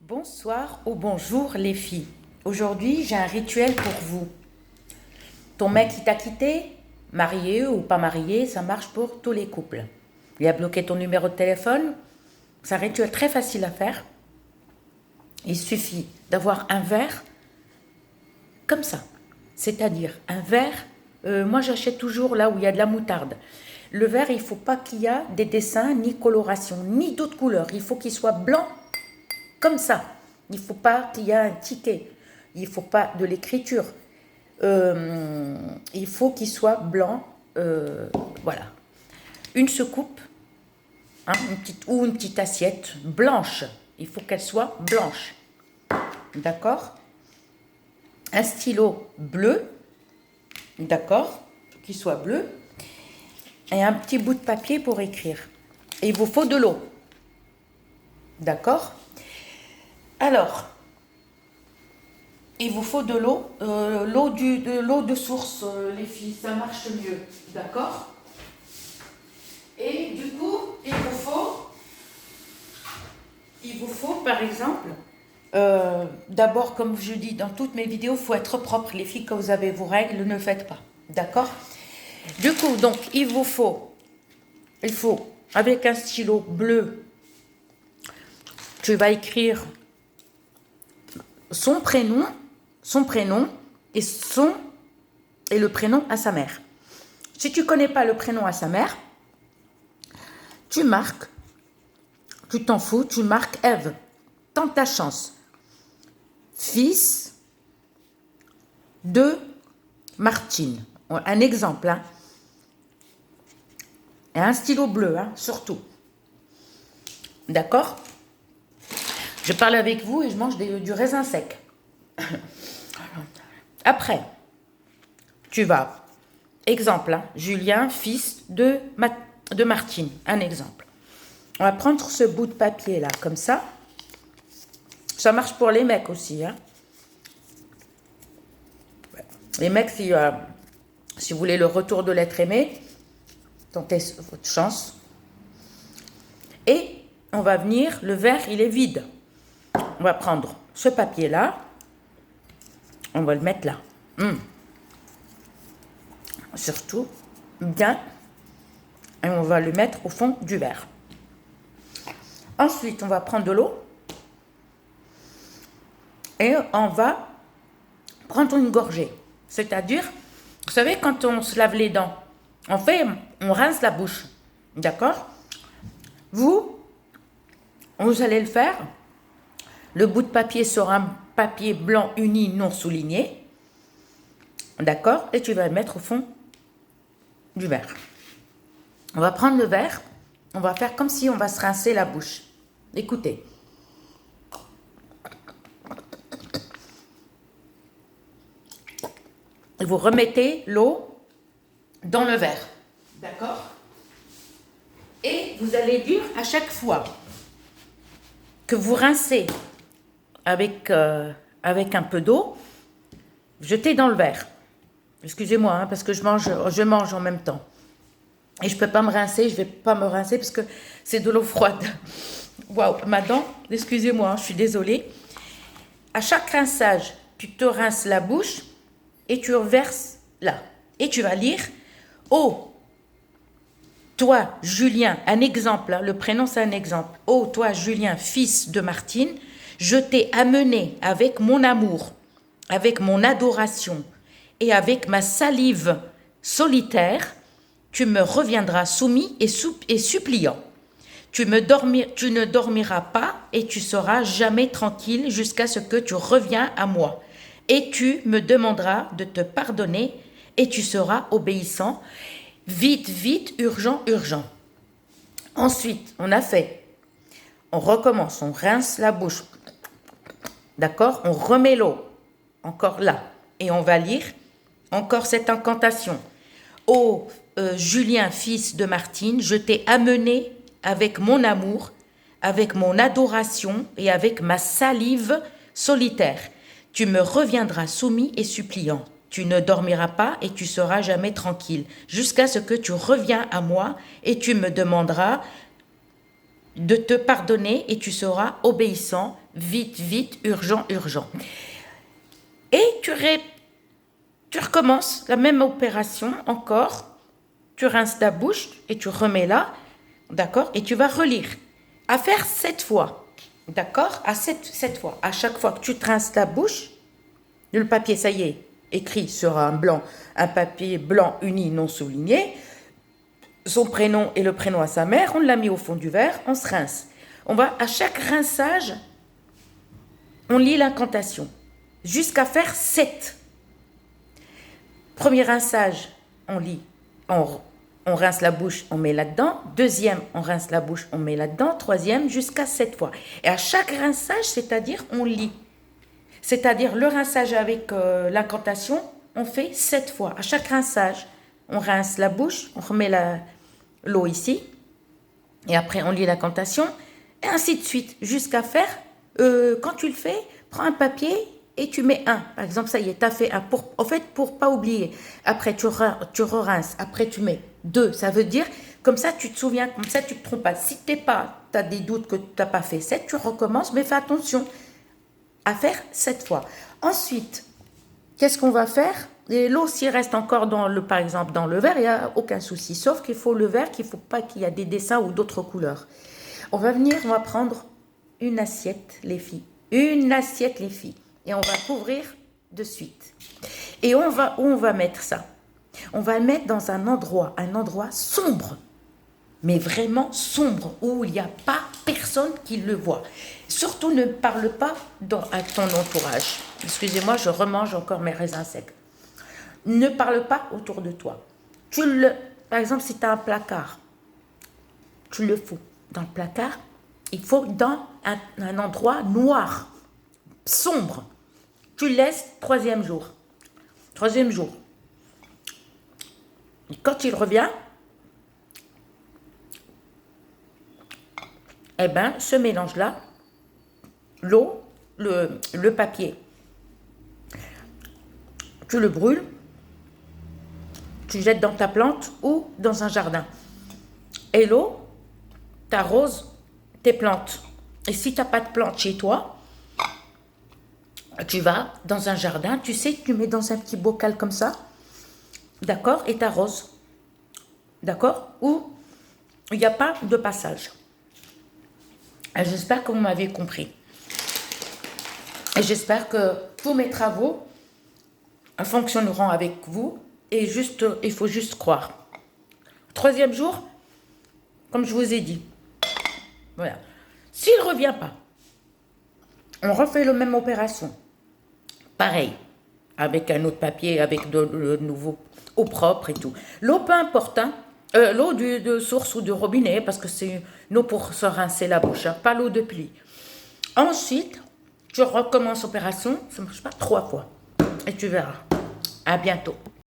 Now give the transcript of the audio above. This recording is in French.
Bonsoir ou bonjour les filles. Aujourd'hui, j'ai un rituel pour vous. Ton mec, il t'a quitté, marié ou pas marié, ça marche pour tous les couples. Il a bloqué ton numéro de téléphone. C'est un rituel très facile à faire. Il suffit d'avoir un verre comme ça. C'est-à-dire un verre, moi j'achète toujours là où il y a de la moutarde. Le verre, il ne faut pas qu'il y ait des dessins, ni coloration, ni d'autres couleurs. Il faut qu'il soit blanc comme ça. Il ne faut pas qu'il y ait un ticket. Il ne faut pas de l'écriture. Il faut qu'il soit blanc. Voilà. Une soucoupe, hein, une petite assiette blanche. Il faut qu'elle soit blanche. D'accord? Un stylo bleu. D'accord? Qu'il soit bleu. Et un petit bout de papier pour écrire. Et il vous faut de l'eau. D'accord? Alors, il vous faut de l'eau, l'eau de source, les filles, ça marche mieux, d'accord? Et du coup, il vous faut par exemple, d'abord, comme je dis dans toutes mes vidéos, il faut être propre. Les filles, quand vous avez vos règles, ne le faites pas, d'accord? Du coup, donc, il faut, avec un stylo bleu, tu vas écrire son prénom et le prénom à sa mère. Si tu ne connais pas le prénom à sa mère, tu marques, tu t'en fous, tu marques Ève. Tente ta chance. Fils de Martine. Un exemple, hein. Et un stylo bleu, hein, surtout. D'accord? Je parle avec vous et je mange du raisin sec. Après, tu vas, exemple, hein, Julien, fils de Martine, un exemple. On va prendre ce bout de papier là, comme ça. Ça marche pour les mecs aussi. Hein. Les mecs, si vous voulez le retour de l'être aimé, tentez votre chance. Et on va venir, le verre, il est vide. On va prendre ce papier-là. On va le mettre là. Surtout, bien. Et on va le mettre au fond du verre. Ensuite, on va prendre de l'eau. Et on va prendre une gorgée. C'est-à-dire, vous savez, quand on se lave les dents, on rince la bouche. D'accord? Vous allez le faire. Le bout de papier sera un papier blanc uni non souligné. D'accord? Et tu vas le mettre au fond du verre. On va prendre le verre. On va faire comme si on va se rincer la bouche. Écoutez. Et vous remettez l'eau dans le verre. D'accord? Et vous allez dire à chaque fois que vous rincez avec un peu d'eau, jetez dans le verre. Excusez-moi, hein, parce que je mange en même temps. Et je ne peux pas me rincer, je ne vais pas me rincer parce que c'est de l'eau froide. Waouh, ma dent, excusez-moi, hein, je suis désolée. À chaque rinçage, tu te rinces la bouche et tu reverses là. Et tu vas lire « Oh, toi, Julien », un exemple, hein, le prénom c'est un exemple. « Oh, toi, Julien, fils de Martine, je t'ai amené avec mon amour, avec mon adoration et avec ma salive solitaire, tu me reviendras soumis et suppliant. Tu ne dormiras pas et tu seras jamais tranquille jusqu'à ce que tu reviens à moi. Et tu me demanderas de te pardonner et tu seras obéissant. Vite, vite, urgent, urgent. » Ensuite, on recommence, on rince la bouche. D'accord? On remet l'eau, encore là. Et on va lire encore cette incantation. « Oh, Julien, fils de Martine, je t'ai amené avec mon amour, avec mon adoration et avec ma salive solitaire. Tu me reviendras soumis et suppliant. Tu ne dormiras pas et tu seras jamais tranquille, jusqu'à ce que tu reviens à moi et tu me demanderas de te pardonner et tu seras obéissant. vite, vite, urgent, urgent. Et tu recommences la même opération encore. Tu rinces ta bouche et tu remets là, d'accord? Et tu vas relire. À faire 7 fois, d'accord? À 7 fois. À chaque fois que tu te rinces ta bouche, le papier, ça y est, écrit sur un papier blanc uni non souligné, son prénom et le prénom à sa mère, on l'a mis au fond du verre, on se rince. On va, à chaque rinçage, on lit l'incantation, jusqu'à faire 7. Premier rinçage, on lit, on rince la bouche, on met là-dedans. Deuxième, on rince la bouche, on met là-dedans. Troisième, jusqu'à 7 fois. Et à chaque rinçage, c'est-à-dire, on lit. C'est-à-dire, le rinçage avec l'incantation, on fait 7 fois. À chaque rinçage, on rince la bouche, on remet l'eau ici. Et après, on lit l'incantation. Et ainsi de suite, jusqu'à faire, quand tu le fais, prends un papier et tu mets 1. Par exemple, ça y est, tu as fait 1. En fait, pour pas oublier. Après, tu re-rinces. Après, tu mets 2. Ça veut dire, comme ça, tu te souviens, comme ça, tu ne te trompes pas. Si tu as des doutes que tu n'as pas fait 7, tu recommences, mais fais attention à faire 7 fois. Ensuite, qu'est-ce qu'on va faire? Et l'eau, s'il reste encore, par exemple, dans le verre, il n'y a aucun souci. Sauf qu'il faut le verre, qu'il ne faut pas qu'il y ait des dessins ou d'autres couleurs. On va prendre une assiette, les filles. Une assiette, les filles. Et on va couvrir de suite. Et où on va mettre ça? On va le mettre dans un endroit sombre. Mais vraiment sombre, où il n'y a pas personne qui le voit. Surtout ne parle pas à ton entourage. Excusez-moi, je remange encore mes raisins secs. Ne parle pas autour de toi. Par exemple, si tu as un placard, tu le fous dans le placard. Il faut dans un endroit noir, sombre. Tu laisses 3e jour. 3e jour. Quand il revient, eh bien, ce mélange-là, l'eau, le papier, tu le brûles, tu jettes dans ta plante ou dans un jardin. Et l'eau, tu arroses tes plantes. Et si tu n'as pas de plante chez toi, tu vas dans un jardin, tu sais, tu mets dans un petit bocal comme ça, d'accord, et tu arroses, d'accord, où il n'y a pas de passage. J'espère que vous m'avez compris. Et j'espère que tous mes travaux fonctionneront avec vous. Et il faut juste croire. 3e jour, comme je vous ai dit. Voilà. S'il ne revient pas, on refait la même opération. Pareil. Avec un autre papier, avec le nouveau eau propre et tout. L'eau, peu importe, hein. L'eau de source ou de robinet, parce que c'est une eau pour se rincer la bouche, hein, pas l'eau de pluie. Ensuite, tu recommences l'opération, ça ne marche pas 3 fois. Et tu verras. À bientôt.